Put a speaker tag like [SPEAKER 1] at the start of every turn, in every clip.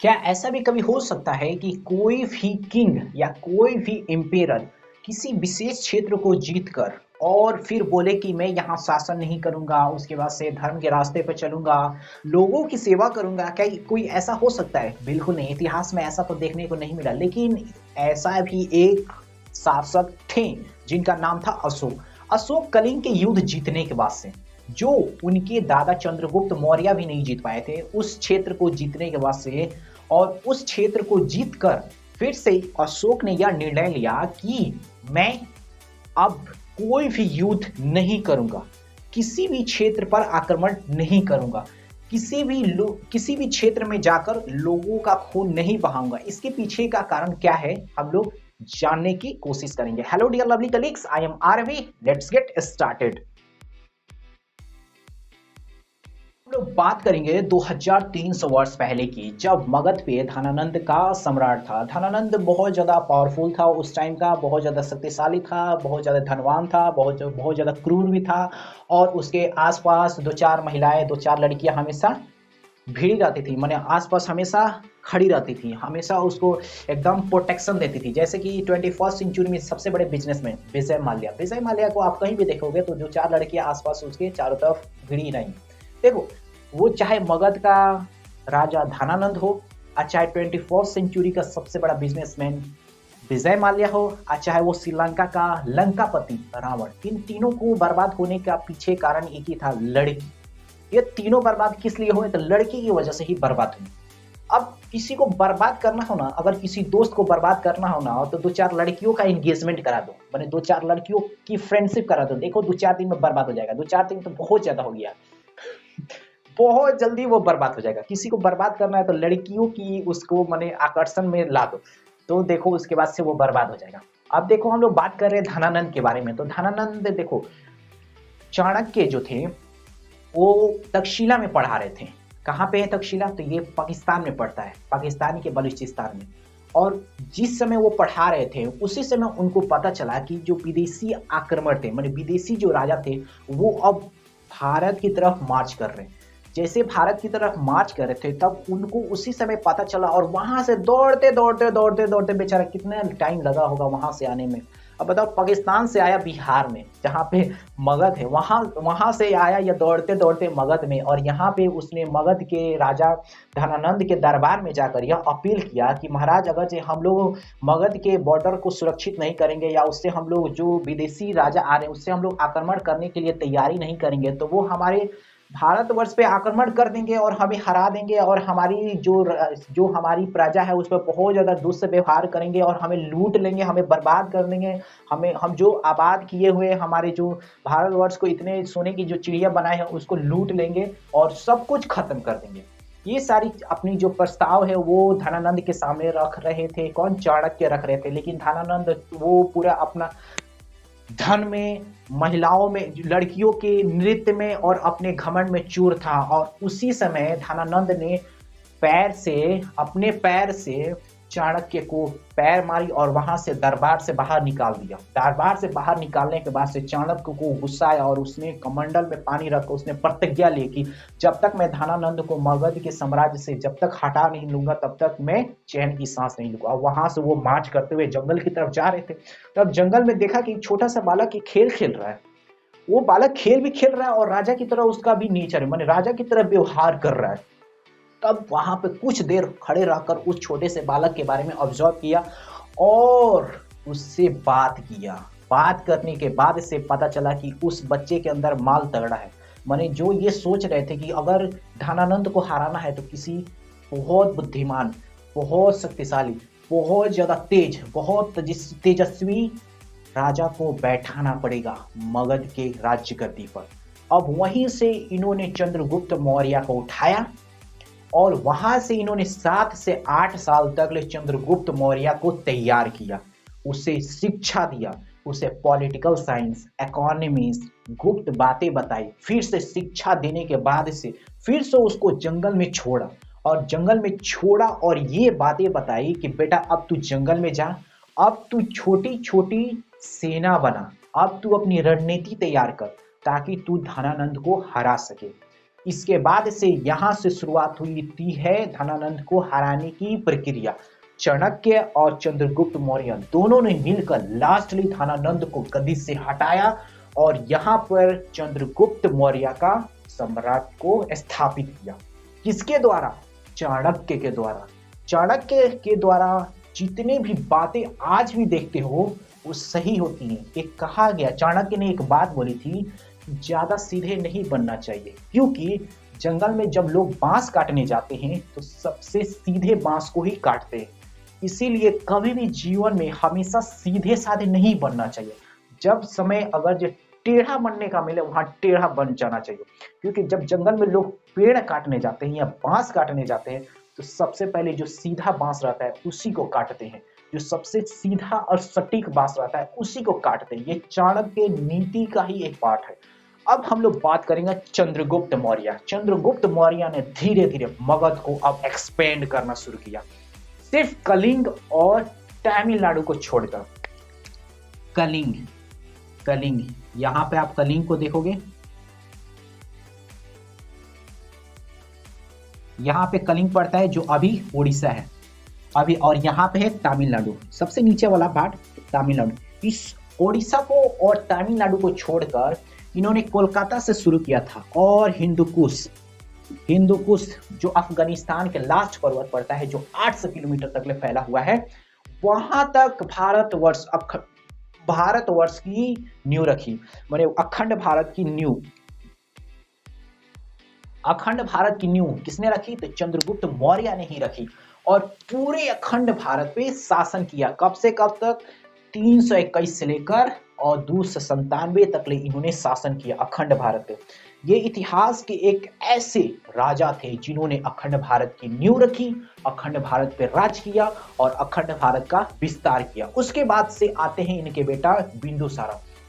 [SPEAKER 1] क्या ऐसा भी कभी हो सकता है कि कोई भी किंग या कोई भी एम्पेरर किसी विशेष क्षेत्र को जीतकर और फिर बोले कि मैं यहाँ शासन नहीं करूंगा, उसके बाद से धर्म के रास्ते पर चलूंगा, लोगों की सेवा करूंगा? क्या कोई ऐसा हो सकता है? बिल्कुल नहीं, इतिहास में ऐसा तो देखने को नहीं मिला। लेकिन ऐसा भी एक शासक थे जिनका नाम था अशोक। अशोक कलिंग के युद्ध जीतने के बाद से, जो उनके दादा चंद्रगुप्त मौर्य भी नहीं जीत पाए थे, उस क्षेत्र को जीतने के बाद से और उस क्षेत्र को जीतकर फिर से अशोक ने यह निर्णय लिया कि मैं अब कोई भी युद्ध नहीं करूंगा, किसी भी क्षेत्र पर आक्रमण नहीं करूंगा, किसी भी क्षेत्र में जाकर लोगों का खून नहीं बहाऊंगा। इसके पीछे का कारण क्या है, हम लोग जानने की कोशिश करेंगे। Hello dear lovely colleagues, I am Aarvi, let's get started. लोग बात करेंगे 2300 वर्ष पहले की, जब मगध पे धनानंद का सम्राट था। धनानंद बहुत ज्यादा पावरफुल था उस टाइम का, बहुत ज्यादा शक्तिशाली था, बहुत ज्यादा धनवान था, बहुत बहुत ज्यादा क्रूर भी था। और उसके आसपास दो चार महिलाएं, दो चार लड़कियां हमेशा भिड़ी रहती थी, माने आसपास हमेशा खड़ी रहती थी, हमेशा उसको एकदम प्रोटेक्शन देती थी। जैसे कि 21st सेंचुरी में सबसे बड़े बिजनेसमैन विजय माल्या को आप कहीं भी देखोगे तो जो चार लड़कियां आसपास उसके चारों तरफ भिड़ी नहीं। देखो, वो चाहे मगध का राजा धनानंद हो, और चाहे 21st सेंचुरी का सबसे बड़ा बिजनेसमैन विजय माल्या हो, और चाहे वो श्रीलंका का लंकापति रावण, इन तीनों को बर्बाद होने का पीछे कारण एक ही था, लड़की। ये तीनों बर्बाद किस लिए हुए? तो लड़की की वजह से ही बर्बाद हुए। अब किसी को बर्बाद करना हो ना, अगर किसी दोस्त को बर्बाद करना हो ना, तो दो चार लड़कियों का एंगेजमेंट करा दो, मैंने दो चार लड़कियों की फ्रेंडशिप करा दो, देखो 2-4 दिन में बर्बाद हो जाएगा। 2-4 दिन तो बहुत ज्यादा हो गया, बहुत जल्दी वो बर्बाद हो जाएगा। किसी को बर्बाद करना है तो लड़कियों की उसको माने आकर्षण में ला दो, तो देखो उसके बाद से वो बर्बाद हो जाएगा। अब देखो, हम लोग बात कर रहे हैं धनानंद के बारे में। तो धनानंद देखो, चाणक्य जो थे वो तक्षशिला में पढ़ा रहे थे। कहाँ पे है तक्षशिला? तो ये पाकिस्तान में पड़ता है, पाकिस्तान के बलूचिस्तान में। और जिस समय वो पढ़ा रहे थे उसी समय उनको पता चला कि जो विदेशी आक्रमण थे, माने विदेशी जो राजा थे, वो अब भारत की तरफ मार्च कर रहे हैं। जैसे भारत की तरफ मार्च कर रहे थे तब उनको उसी समय पता चला, और वहां से दौड़ते दौड़ते दौड़ते दौड़ते, बेचारा कितना टाइम लगा होगा वहां से आने में। अब बताओ, पाकिस्तान से आया बिहार में जहाँ पे मगध है, वहां वहां से आया या दौड़ते दौड़ते मगध में, और यहाँ पे उसने मगध के राजा धनानंद के दरबार में जाकर यह अपील किया कि महाराज, अगर जो हम लोग मगध के बॉर्डर को सुरक्षित नहीं करेंगे, या उससे हम लोग जो विदेशी राजा आ रहे हैं उससे हम लोग आक्रमण करने के लिए तैयारी नहीं करेंगे, तो वो हमारे भारतवर्ष पे आक्रमण कर देंगे और हमें हरा देंगे, और हमारी जो हमारी प्रजा है उस पर बहुत ज्यादा दुष्व्यवहार करेंगे और हमें लूट लेंगे, हमें बर्बाद कर देंगे। हम जो आबाद किए हुए हमारे जो भारतवर्ष को इतने सोने की जो चिड़िया बनाए हैं उसको लूट लेंगे और सब कुछ खत्म कर देंगे। ये सारी अपनी जो प्रस्ताव है वो धनानंद के सामने रख रहे थे। कौन? चाणक्य रख रहे थे। लेकिन धनानंद वो पूरा अपना धन में, महिलाओं में, लड़कियों के नृत्य में और अपने घमंड में चूर था। और उसी समय धनानंद ने अपने पैर से चाणक्य को पैर मारी और वहां से दरबार से बाहर निकाल दिया। दरबार से बाहर निकालने के बाद से चाणक्य को गुस्सा आया और उसने कमंडल में पानी रखकर उसने प्रतिज्ञा ली कि जब तक मैं धनानंद को मगध के साम्राज्य से जब तक हटा नहीं लूंगा तब तक मैं चैन की सांस नहीं लूंगा। वहां से वो मार्च करते हुए जंगल की तरफ जा रहे थे। तब जंगल में देखा कि एक छोटा सा बालक एक खेल खेल रहा है। वो बालक खेल भी खेल रहा है और राजा की तरह उसका भी नेचर है, माने राजा की तरह व्यवहार कर रहा है। तब वहां पे कुछ देर खड़े रहकर उस छोटे से बालक के बारे में ऑब्जर्व किया और उससे बात किया। बात करने के बाद से पता चला कि उस बच्चे के अंदर माल तगड़ा है। माने जो ये सोच रहे थे कि अगर धनानंद को हराना है तो किसी बहुत बुद्धिमान, बहुत शक्तिशाली, बहुत ज्यादा तेज, बहुत तेजस्वी राजा को बैठाना पड़ेगा मगध के राज्य गद्दी पर। अब वहीं से इन्होंने चंद्रगुप्त मौर्य को उठाया और वहां से इन्होंने 7 से 8 साल तक चंद्रगुप्त मौर्य को तैयार किया, उसे शिक्षा दिया, उसे पॉलिटिकल साइंस, इकोनॉमिक्स, गुप्त बातें बताई। फिर से शिक्षा देने के बाद से फिर से उसको जंगल में छोड़ा, और जंगल में छोड़ा और ये बातें बताई कि बेटा अब तू जंगल में जा, अब तू छोटी छोटी सेना बना, अब तू अपनी रणनीति तैयार कर ताकि तू धनानंद को हरा सके। इसके बाद से यहाँ से शुरुआत हुई थी है धनानंद को हराने की प्रक्रिया। चाणक्य और चंद्रगुप्त मौर्य दोनों ने मिलकर लास्टली धनानंद को गद्दी से हटाया और यहाँ पर चंद्रगुप्त मौर्य का सम्राट को स्थापित किया। किसके द्वारा? चाणक्य के द्वारा। चाणक्य के द्वारा जितने भी बातें आज भी देखते हो वो सही होती हैं। एक कहा गया, चाणक्य ने एक बात बोली थी, ज्यादा सीधे नहीं बनना चाहिए, क्योंकि जंगल में जब लोग बांस काटने जाते हैं तो सबसे सीधे बांस को ही काटते हैं। इसीलिए कभी भी जीवन में हमेशा सीधे साधे नहीं बनना चाहिए। जब समय अगर जो टेढ़ा बनने का मिले वहां टेढ़ा बन जाना चाहिए, क्योंकि जब जंगल में लोग पेड़ काटने जाते हैं या बांस काटने जाते हैं तो सबसे पहले जो सीधा बांस रहता है उसी को काटते हैं, जो सबसे सीधा और सटीक बांस रहता है उसी को काटते हैं। ये चाणक्य नीति का ही एक पार्ट है। अब हम लोग बात करेंगे चंद्रगुप्त मौर्य। चंद्रगुप्त मौर्य ने धीरे धीरे मगध को अब एक्सपेंड करना शुरू किया, सिर्फ कलिंग और तमिलनाडु को छोड़कर। कलिंग यहां पे आप कलिंग को देखोगे, यहाँ पे कलिंग पड़ता है जो अभी उड़ीसा है अभी, और यहाँ पे है तमिलनाडु, सबसे नीचे वाला पार्ट तमिलनाडु। इस उड़ीसा को और तमिलनाडु को छोड़कर इन्होंने कोलकाता से शुरू किया था और हिंदुकुश जो अफगानिस्तान के लास्ट पर्वत पड़ता है जो 800 किलोमीटर तक ले फैला हुआ है, वहां तक भारतवर्ष की नींव रखी। माने अखंड भारत की नींव किसने रखी? तो चंद्रगुप्त मौर्य ने ही रखी, और पूरे अखंड भारत पे शासन किया। कब से कब तक? 321 से लेकर और 297 तक ले इन्होंने शासन किया अखंड भारत पे। ये इतिहास के एक ऐसे राजा थे जिन्होंने अखंड भारत की नींव रखी, अखंड भारत पे राज किया और अखंड भारत का विस्तार किया। उसके बाद से आते हैं इनके बेटा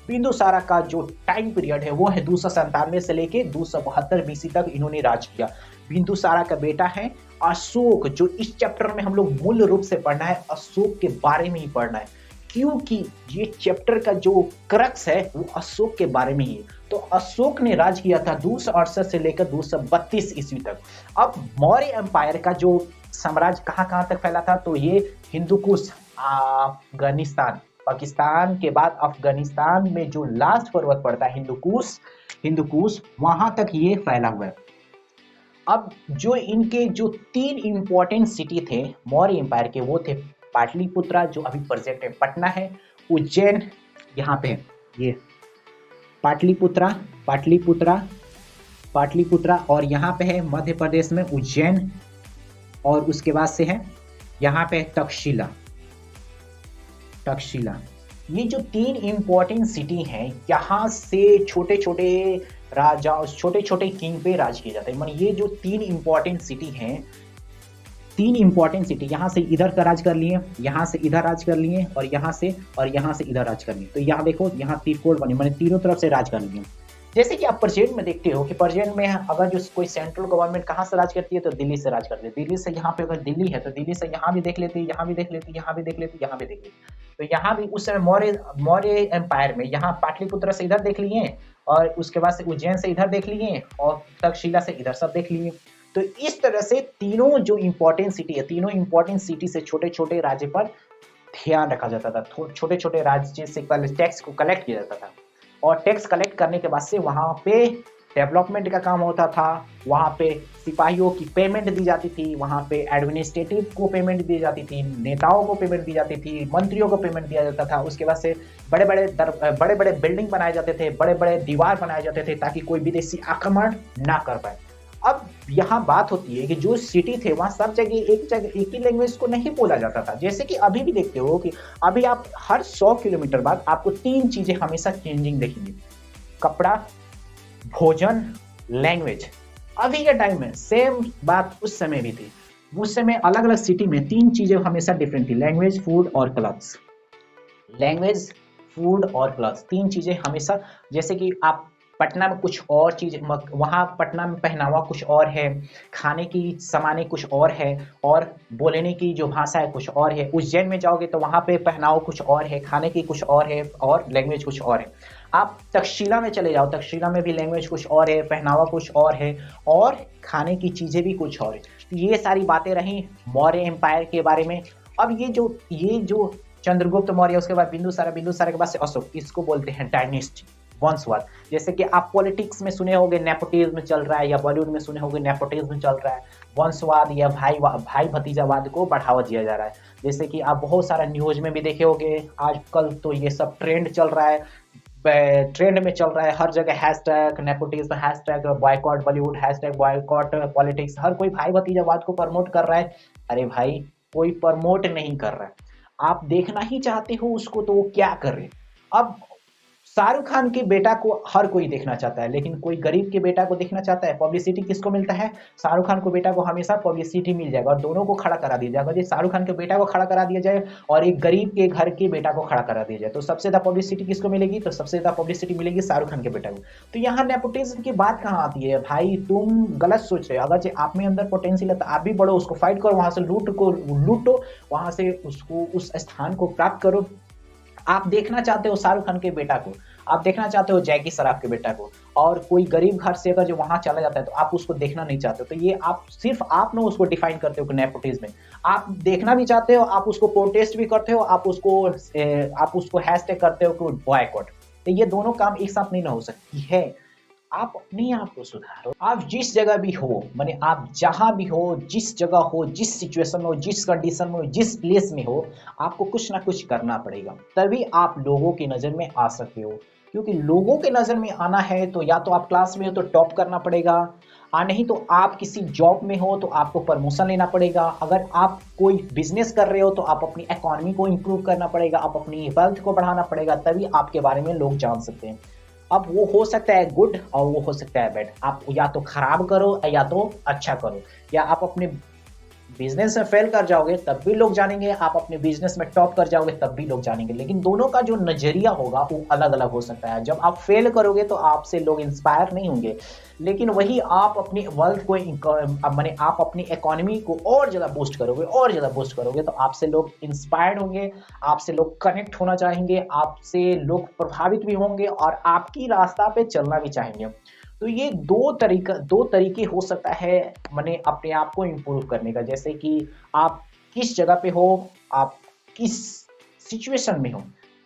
[SPEAKER 1] बिंदुसारा का जो टाइम पीरियड है वो है 297 से लेके 272 बीसी तक इन्होंने राज किया। बिंदुसारा का बेटा है अशोक, जो इस चैप्टर में हम लोग मूल रूप से पढ़ना है, अशोक के बारे में ही पढ़ना है, क्योंकि ये चैप्टर का जो क्रक्स है वो अशोक के बारे में ही है। तो अशोक ने राज किया था 268 से लेकर 232 ईस्वी तक। अब मौर्य एम्पायर का जो साम्राज्य कहाँ तक फैला था? तो ये हिंदुकुश, अफगानिस्तान, पाकिस्तान के बाद अफगानिस्तान में जो लास्ट पर्वत पड़ता है हिंदुकुश, वहां तक ये फैला हुआ है। अब जो इनके जो 3 इंपॉर्टेंट सिटी थे मौर्य एम्पायर के, वो थे पाटलिपुत्रा जो अभी प्रेजेंट में पटना है, उज्जैन यहाँ पे ये पाटलिपुत्रा और यहाँ पे है मध्य प्रदेश में उज्जैन, और उसके बाद से है यहाँ पे तक्षशिला। ये जो 3 इंपॉर्टेंट सिटी हैं, यहाँ से छोटे छोटे राजा, छोटे छोटे किंग पे राज किए जाते हैं। माने ये जो 3 इंपॉर्टेंट सिटी हैं, 3 इंपॉर्टेंट सिटी, यहाँ से इधर का राज कर लिए, यहाँ से इधर राज कर लिए, और यहाँ से इधर राज कर लिए। तो यहाँ देखो, यहाँ त्रिकोण बने, मैंने तीनों तरफ से राज कर लिए। जैसे कि आप प्रेजेंट में देखते हो कि प्रेजेंट में अगर जो कोई सेंट्रल गवर्नमेंट कहाँ से राज करती है तो दिल्ली से राज करती है। दिल्ली से यहाँ पे अगर दिल्ली है तो दिल्ली से यहाँ भी देख लेती है, यहाँ भी देख लेती है, यहाँ भी देख लेती है, यहाँ भी देख लेती है। तो यहाँ भी उस समय मौर्य एम्पायर में यहाँ पाटलिपुत्र से इधर देख लिए, और उसके बाद से उज्जैन से इधर देख लिए, और तक्षशिला से इधर सब देख लिए। तो इस तरह से तीनों जो इंपॉर्टेंट सिटी है, तीनों इंपॉर्टेंट सिटी से छोटे छोटे राज्य पर ध्यान रखा जाता था। छोटे छोटे राज्य से पहले टैक्स को कलेक्ट किया जाता था, और टैक्स कलेक्ट करने के बाद से वहाँ पे डेवलपमेंट का काम होता था, वहाँ पे सिपाहियों की पेमेंट दी जाती थी, वहाँ पे एडमिनिस्ट्रेटिव को पेमेंट दी जाती थी, नेताओं को पेमेंट दी जाती थी, मंत्रियों को पेमेंट दिया जाता था। उसके बाद से बड़े बड़े बिल्डिंग बनाए जाते थे, बड़े बड़े दीवार बनाए जाते थे, ताकि कोई विदेशी आक्रमण ना कर पाए। अब यहाँ बात होती है कि जो सिटी थे वहाँ सब जगह एक ही लैंग्वेज को नहीं बोला जाता था। जैसे कि अभी भी देखते हो कि अभी आप हर 100 किलोमीटर बाद आपको 3 चीजें हमेशा चेंजिंग देखेंगे: कपड़ा, भोजन, लैंग्वेज। अभी के टाइम में सेम बात उस समय भी थी। उस समय अलग अलग सिटी में 3 चीजें हमेशा डिफरेंट थी: लैंग्वेज, फूड और क्लॉथ्स। 3 चीजें हमेशा, जैसे कि आप पटना में कुछ और चीज, वहाँ पटना में पहनावा कुछ और है, खाने की सामानें कुछ और है, और बोलने की जो भाषा है कुछ और है। उज्जैन में जाओगे तो वहाँ पे पहनावा कुछ और है, खाने की कुछ और है, और लैंग्वेज कुछ और है। आप तक्षशिला में चले जाओ, तक्षशिला में भी लैंग्वेज कुछ और है, पहनावा कुछ और है, और खाने की चीजें भी कुछ और है। तो ये सारी बातें रही मौर्य एम्पायर के बारे में। अब ये जो चंद्रगुप्त मौर्य, उसके बाद बिंदुसार, बिंदुसार के बाद से अशोक, इसको बोलते हैं डायनेस्टी, वंशवाद। जैसे कि आप पॉलिटिक्स में सुने होंगे नेपोटिज्म चल रहा है, या बॉलीवुड में सुने होंगे नेपोटिज्म चल रहा है, वंशवाद या भाई भतीजावाद को बढ़ावा दिया जा रहा है। जैसे कि आप बहुत सारा न्यूज में भी देखे होंगे आजकल, तो ये सब ट्रेंड चल रहा है, ट्रेंड में चल रहा है हर जगह, hashtag nepotism, hashtag boycott Bollywood, hashtag boycott politics. हर कोई भाई भतीजावाद को प्रमोट कर रहा है। अरे भाई, कोई प्रमोट नहीं कर रहा है, आप देखना ही चाहते हो उसको, तो वो क्या कर रहे। अब शाहरुख खान के बेटा को हर कोई देखना चाहता है, लेकिन कोई गरीब के बेटा को देखना चाहता है। पब्लिसिटी किसको मिलता है? शाहरुख खान को बेटा को हमेशा पब्लिसिटी मिल जाएगा, और दोनों को खड़ा करा दिया जाएगा। जो शाहरुख खान के बेटा को खड़ा करा दिया जाए और एक गरीब के घर के बेटा को खड़ा करा दिया जाए, तो सबसे ज्यादा पब्लिसिटी किसको मिलेगी? तो सबसे ज्यादा पब्लिसिटी मिलेगी शाहरुख खान के बेटा को। तो यहाँ नेपोटिज्म की बात कहाँ आती है? भाई तुम गलत सोच रहे हो। अगर आप में अंदर पोटेंशियल है तो आप भी बढ़ो, उसको फाइट करो, वहां से लूटो, वहां से उसको उस स्थान को प्राप्त करो। आप देखना चाहते हो शाहरुख खान के बेटा को, आप देखना चाहते हो जैकी श्रॉफ के बेटा को, और कोई गरीब घर से अगर जो वहां चला जाता है तो आप उसको देखना नहीं चाहते हो। तो ये आप सिर्फ आप ना उसको डिफाइन करते हो नेपोटिज्म में। आप देखना भी चाहते हो, आप उसको प्रोटेस्ट भी करते हो, आप उसको हैशटैग करते हो कि बॉयकॉट। तो ये दोनों काम एक साथ नहीं ना हो सकती है। आप अपने आप को सुधारो। आप जिस जगह भी हो, माने आप जहां भी हो, जिस जगह हो, जिस सिचुएशन में हो, जिस कंडीशन में हो, जिस प्लेस में हो, आपको कुछ ना कुछ करना पड़ेगा, तभी आप लोगों की नजर में आ सकते हो। क्योंकि लोगों के नजर में आना है तो या तो आप क्लास में हो तो टॉप करना पड़ेगा, और नहीं तो आप किसी जॉब में हो तो आपको प्रमोशन लेना पड़ेगा। अगर आप कोई बिजनेस कर रहे हो तो आप अपनी इकोनॉमी को इंप्रूव करना पड़ेगा, आप अपनी वेल्थ को बढ़ाना पड़ेगा, तभी आपके बारे में लोग जान सकते हैं। अब वो हो सकता है गुड और वो हो सकता है बैड। आप या तो खराब करो या तो अच्छा करो, या आप अपने बिजनेस में फेल कर जाओगे तब भी लोग जानेंगे, आप अपने बिजनेस में टॉप कर जाओगे तब भी लोग जानेंगे। लेकिन दोनों का जो नजरिया होगा वो अलग अलग हो सकता है। जब आप फेल करोगे तो आपसे लोग इंस्पायर नहीं होंगे, लेकिन वही आप अपनी वेल्थ को माने आप अपनी इकोनॉमी को और ज़्यादा बूस्ट करोगे, और ज़्यादा बूस्ट करोगे, तो आपसे लोग इंस्पायर्ड होंगे, आपसे लोग कनेक्ट होना चाहेंगे, आपसे लोग प्रभावित भी होंगे, और आपकी रास्ता पे चलना भी चाहेंगे। तो ये दो तरीके हो सकता है मैंने अपने आप को इम्प्रूव करने का। जैसे कि आप किस जगह पे हो, आप किस सिचुएशन में हो,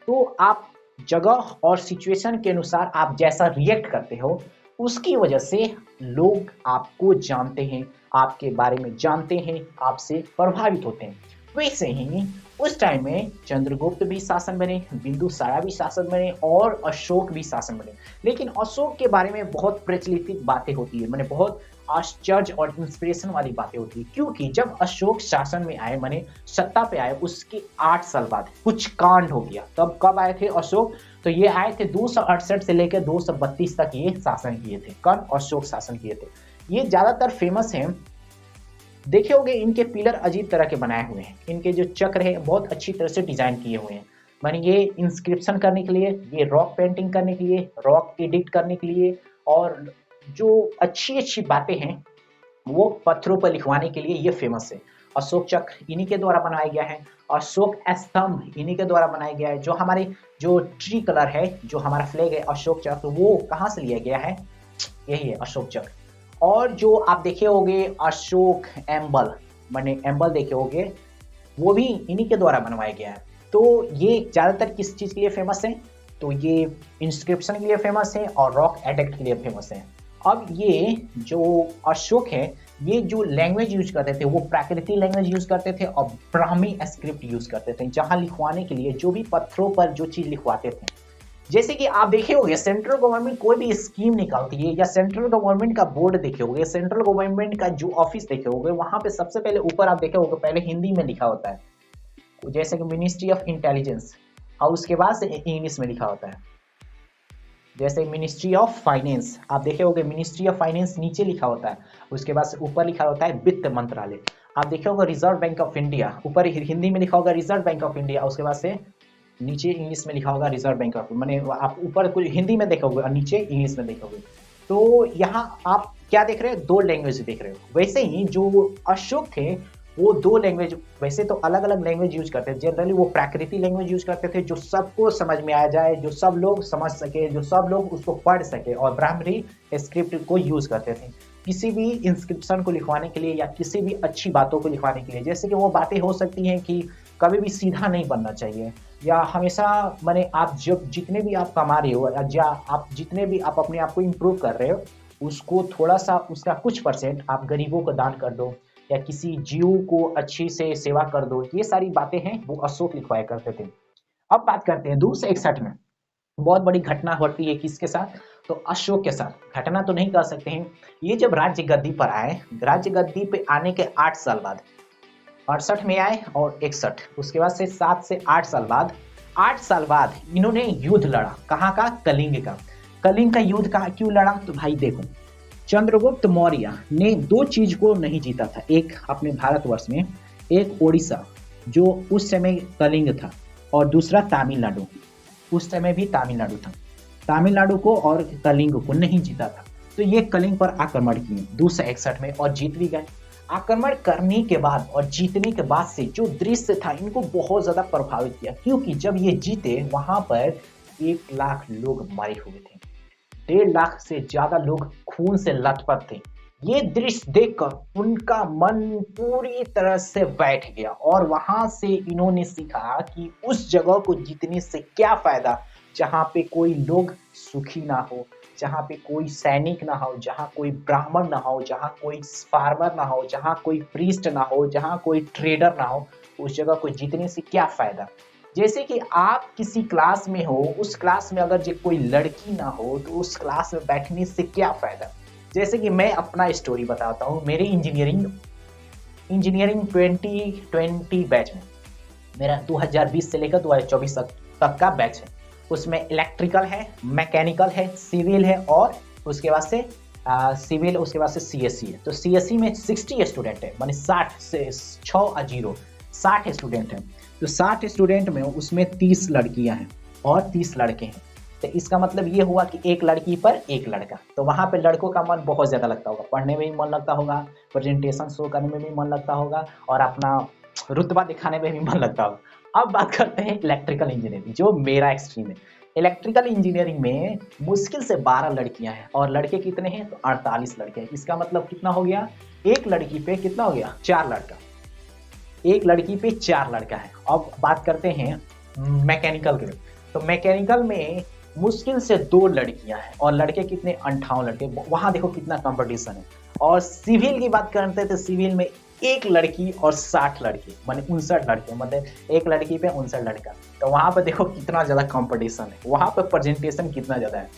[SPEAKER 1] तो आप जगह और सिचुएशन के अनुसार आप जैसा रिएक्ट करते हो, उसकी वजह से लोग आपको जानते हैं, आपके बारे में जानते हैं, आपसे प्रभावित होते हैं। वैसे ही उस टाइम में चंद्रगुप्त भी शासन बने, बिंदुसारा भी शासन बने, और अशोक भी शासन बने। लेकिन अशोक के बारे में बहुत प्रचलित बातें होती है, मैंने बहुत आश्चर्य और इंस्पिरेशन वाली बातें होती है। क्योंकि जब अशोक शासन में आए, माने सत्ता पे आए, उसके 8 साल बाद कुछ कांड हो गया। तब कब आए थे अशोक? तो ये आए थे 268 से लेकर 232 तक ये शासन किए थे। कौन? अशोक शासन किए थे। ये ज्यादातर फेमस है, देखे होंगे इनके पिलर अजीब तरह के बनाए हुए हैं, इनके जो चक्र है बहुत अच्छी तरह से डिजाइन किए हुए हैं। माने ये इंस्क्रिप्शन करने के लिए, ये रॉक पेंटिंग करने के लिए, रॉक एडिट करने के लिए, और जो अच्छी अच्छी बातें हैं वो पत्थरों पर लिखवाने के लिए ये फेमस है। अशोक चक्र इन्हीं के द्वारा बनाया गया है, अशोक स्तंभ इन्हीं के द्वारा बनाया गया है। जो हमारे जो ट्री कलर है, जो हमारा फ्लैग है अशोक चक्र, वो कहाँ से लिया गया है? यही है अशोक चक्र। और जो आप देखे होंगे अशोक एम्बल, मैंने एम्बल देखे होंगे, वो भी इन्हीं के द्वारा बनवाया गया है। तो ये ज्यादातर किस चीज के लिए फेमस है? तो ये इंस्क्रिप्शन के लिए फेमस है और रॉक एडिक्ट के लिए फेमस है। अब ये जो अशोक है, ये जो लैंग्वेज यूज करते थे वो प्राकृतिक लैंग्वेज यूज करते थे और ब्राह्मी स्क्रिप्ट यूज करते थे, जहां लिखवाने के लिए जो भी पत्थरों पर जो चीज लिखवाते थे। जैसे कि आप देखे होंगे सेंट्रल गवर्नमेंट कोई भी स्कीम निकालती है, या सेंट्रल गवर्नमेंट का बोर्ड देखे होंगे, सेंट्रल गवर्नमेंट का जो ऑफिस देखे होंगे, वहां पे सबसे पहले ऊपर आप देखे होंगे पहले हिंदी में लिखा होता है, जैसे कि मिनिस्ट्री ऑफ इंटेलिजेंस, और उसके बाद से इंग्लिश में लिखा होता है। जैसे मिनिस्ट्री ऑफ फाइनेंस आप देखे होंगे, मिनिस्ट्री ऑफ फाइनेंस नीचे लिखा होता है, उसके बाद से ऊपर लिखा होता है वित्त मंत्रालय। आप देखे होगा रिजर्व बैंक ऑफ इंडिया, ऊपर हिंदी में लिखा होगा रिजर्व बैंक ऑफ इंडिया, उसके बाद से नीचे इंग्लिश में लिखा होगा रिजर्व बैंक ऑफ, मैंने आप ऊपर कुछ हिंदी में देखोगे और नीचे इंग्लिश में देखोगे। तो यहाँ आप क्या देख रहे हो, दो लैंग्वेज देख रहे हो। वैसे ही जो अशोक थे वो दो लैंग्वेज, वैसे तो अलग अलग लैंग्वेज यूज करते थे, जनरली वो प्राकृतिक लैंग्वेज यूज करते थे जो सबको समझ में आ जाए, जो सब लोग समझ सके, जो सब लोग उसको पढ़ सके, और ब्राह्मणी स्क्रिप्ट को यूज करते थे किसी भी इंस्क्रिप्शन को लिखवाने के लिए या किसी भी अच्छी बातों को लिखवाने के लिए। जैसे कि वो बातें हो सकती हैं कि कभी भी सीधा नहीं बनना चाहिए, या हमेशा मैंने आप जब जितने भी आप कमा रहे हो या आप जितने भी आप अपने आप को इम्प्रूव कर रहे हो उसको थोड़ा सा उसका कुछ परसेंट आप गरीबों को दान कर दो या किसी जीव को अच्छी से सेवा कर दो। ये सारी बातें हैं वो अशोक लिखवाया करते थे। अब बात करते हैं 261 में बहुत बड़ी घटना होती है किसके साथ, तो अशोक के साथ। घटना तो नहीं कह सकते हैं, ये जब राज्य गद्दी पर आए, राज्य गद्दी पे आने के 8 साल बाद, 68 में आए और 61, उसके बाद से 7 से 8 साल बाद, 8 साल बाद इन्होंने युद्ध लड़ा। कहाँ का, कलिंग का। कलिंग का युद्ध का क्यों लड़ा, तो भाई देखो चंद्रगुप्त मौर्य ने दो चीज को नहीं जीता था, एक अपने भारतवर्ष में, एक ओडिशा जो उस समय कलिंग था, और दूसरा तमिलनाडु, उस समय भी तमिलनाडु था। तमिलनाडु को और कलिंग को नहीं जीता था, तो ये कलिंग पर आक्रमण किए 261 में और जीत भी गए। आक्रमण करने के बाद और जीतने के बाद से जो दृश्य था इनको बहुत ज्यादा प्रभावित किया, क्योंकि जब ये जीते वहां पर 1 लाख लोग मरे हुए थे, 1.5 लाख से ज्यादा लोग खून से लथपथ थे। ये दृश्य देखकर उनका मन पूरी तरह से बैठ गया, और वहां से इन्होंने सीखा कि उस जगह को जीतने से क्या फायदा जहां पे कोई लोग सुखी ना हो, जहां पे कोई सैनिक ना हो, जहां कोई ब्राह्मण ना हो, जहां कोई फार्मर ना हो, जहां कोई प्रीस्ट ना हो, जहां कोई ट्रेडर ना हो, उस जगह को जीतने से क्या फायदा। जैसे कि आप किसी क्लास में हो, उस क्लास में अगर कोई लड़की ना हो तो उस क्लास में बैठने से क्या फायदा। जैसे कि मैं अपना स्टोरी बताता हूँ, मेरे इंजीनियरिंग 2020 बैच में, मेरा 2020 से लेकर 2024 तक का बैच है। उसमें इलेक्ट्रिकल है, मैकेनिकल है, सिविल है, और उसके बाद से सिविल, उसके बाद से सीएससी है। तो सीएससी में 60 स्टूडेंट है, माने 60 से 60 स्टूडेंट हैं। तो 60 स्टूडेंट में उसमें 30 लड़कियां हैं और 30 लड़के हैं। तो इसका मतलब ये हुआ कि एक लड़की पर एक लड़का। तो वहां पे लड़कों का मन बहुत ज्यादा लगता होगा, पढ़ने में भी मन लगता होगा, प्रेजेंटेशन शो करने में भी मन लगता होगा, और अपना रुतबा दिखाने में भी मन लगता होगा। अब बात करते हैं इलेक्ट्रिकल इंजीनियरिंग, जो मेरा एक्सट्रीम है। इलेक्ट्रिकल इंजीनियरिंग में मुश्किल से 12 लड़कियां हैं और लड़के कितने हैं, तो 48 लड़के हैं। इसका मतलब कितना हो गया, एक लड़की पे कितना हो गया, 4 लड़का, एक लड़की पे 4 लड़का है। अब बात करते हैं मैकेनिकल के। तो मैकेनिकल में मुश्किल से 2 लड़कियां हैं और लड़के कितने, 58 लड़के। वहां देखो कितना कंपटीशन है। और सिविल की बात करते हैं तो सिविल में एक लड़की और 60 लड़के, माने 59 लड़के, मतलब एक लड़की पे 59 लड़का। तो वहां पर देखो कितना ज्यादा कंपटीशन है, वहां पर प्रेजेंटेशन कितना ज्यादा है।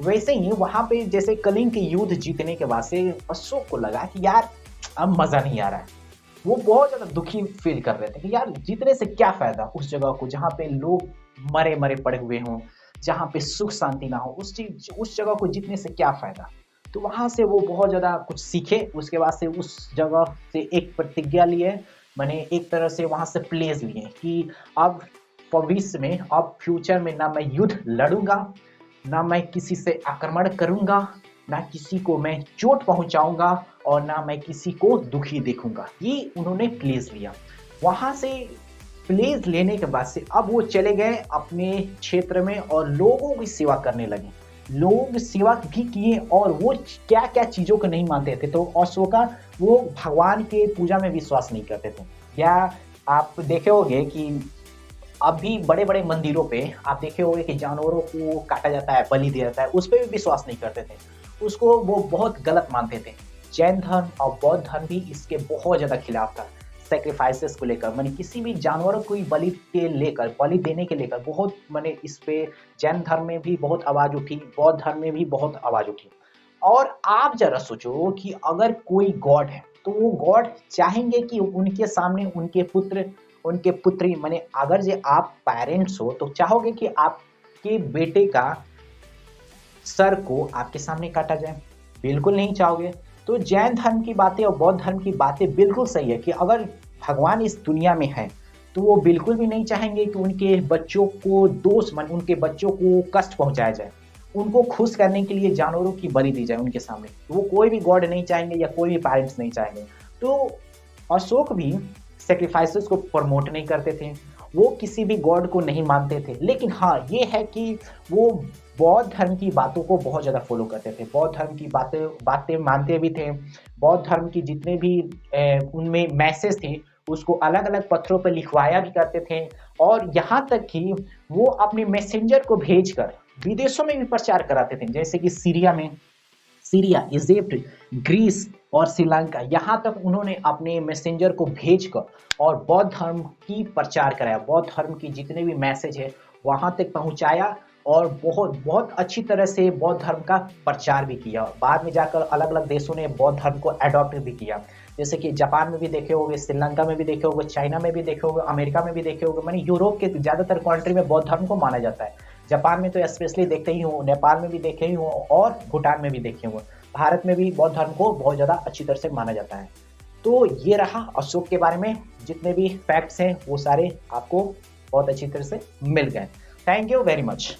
[SPEAKER 1] वैसे ही वहां पे जैसे कलिंग के युद्ध जीतने के बाद से अशोक को लगा कि यार अब मजा नहीं आ रहा है। वो बहुत ज्यादा दुखी फील कर रहे थे कि यार जीतने से क्या फायदा, उस जगह को जहाँ पे लोग मरे मरे पड़े हुए हों, जहाँ पे सुख शांति ना हो, उस जगह को जीतने से क्या फायदा। तो वहां से वो बहुत ज्यादा कुछ सीखे। उसके बाद से उस जगह से एक प्रतिज्ञा लिए, मैंने एक तरह से वहां से प्लेज लिए कि अब भविष्य में, अब फ्यूचर में ना मैं युद्ध लड़ूंगा, ना मैं किसी से आक्रमण करूंगा, ना किसी को मैं चोट पहुंचाऊंगा, और ना मैं किसी को दुखी देखूंगा। ये उन्होंने प्लेज लिया। वहां से प्लेज लेने के बाद से अब वो चले गए अपने क्षेत्र में और लोगों की सेवा करने लगे। लोग सेवा भी किए, और वो क्या क्या चीजों को नहीं मानते थे। तो अशोका वो भगवान के पूजा में विश्वास नहीं करते थे। या आप देखे होंगे कि अभी बड़े बड़े मंदिरों पे आप देखे होंगे कि जानवरों को काटा जाता है, बलि दिया जाता है, उस पर भी विश्वास नहीं करते थे, उसको वो बहुत गलत मानते थे। जैन धर्म और बौद्ध धर्म भी इसके बहुत ज्यादा खिलाफ था, सेक्रीफाइसेस को लेकर, माने किसी भी जानवरों को बलि के लेकर, बलि देने के लेकर बहुत, माने इस पे जैन धर्म में भी बहुत आवाज उठी, बौद्ध धर्म में भी बहुत आवाज उठी। और आप जरा सोचो कि अगर कोई गॉड है तो वो गॉड चाहेंगे कि उनके सामने उनके पुत्री, माने अगर जो आप पेरेंट्स हो तो चाहोगे कि आपके बेटे का सर को आपके सामने काटा जाए, बिल्कुल नहीं चाहोगे। तो जैन धर्म की बातें और बौद्ध धर्म की बातें बिल्कुल सही है कि अगर भगवान इस दुनिया में है तो वो बिल्कुल भी नहीं चाहेंगे कि उनके बच्चों को उनके बच्चों को कष्ट पहुंचाया जाए। उनको खुश करने के लिए जानवरों की बलि दी जाए उनके सामने। वो कोई भी गॉड नहीं चाहेंगे या कोई भी पेरेंट्स नहीं चाहेंगे। तो अशोक भी सेक्रीफाइसेस को प्रमोट नहीं करते थे, वो किसी भी गॉड को नहीं मानते थे। लेकिन हाँ, ये है कि वो बौद्ध धर्म की बातों को बहुत ज़्यादा फॉलो करते थे, बौद्ध धर्म की बातें बातें मानते भी थे। बौद्ध धर्म की जितने भी उनमें मैसेज थे उसको अलग अलग पत्थरों पर लिखवाया भी करते थे। और यहाँ तक कि वो अपने मैसेंजर को भेजकर विदेशों में भी प्रचार कराते थे, जैसे कि सीरिया, इजिप्ट, ग्रीस और श्रीलंका, यहाँ तक उन्होंने अपने मैसेंजर को भेजकर और बौद्ध धर्म की प्रचार कराया। बौद्ध धर्म की जितने भी मैसेज है वहाँ तक पहुँचाया और बहुत बहुत अच्छी तरह से बौद्ध धर्म का प्रचार भी किया। बाद में जाकर अलग अलग देशों ने बौद्ध धर्म को अडॉप्ट भी किया, जैसे कि जापान में भी देखे होंगे, श्रीलंका में भी देखे होंगे, चाइना में भी देखे होंगे, अमेरिका में भी देखे होंगे। मानी यूरोप के ज़्यादातर कंट्री में बौद्ध धर्म को माना जाता है। जापान में तो स्पेशली देखते ही हो, नेपाल में भी देखे ही हो और भूटान में भी देखे हुए। भारत में भी बौद्ध धर्म को बहुत ज़्यादा अच्छी तरह से माना जाता है। तो ये रहा अशोक के बारे में, जितने भी फैक्ट्स हैं वो सारे आपको बहुत अच्छी तरह से मिल गए। Thank you very much.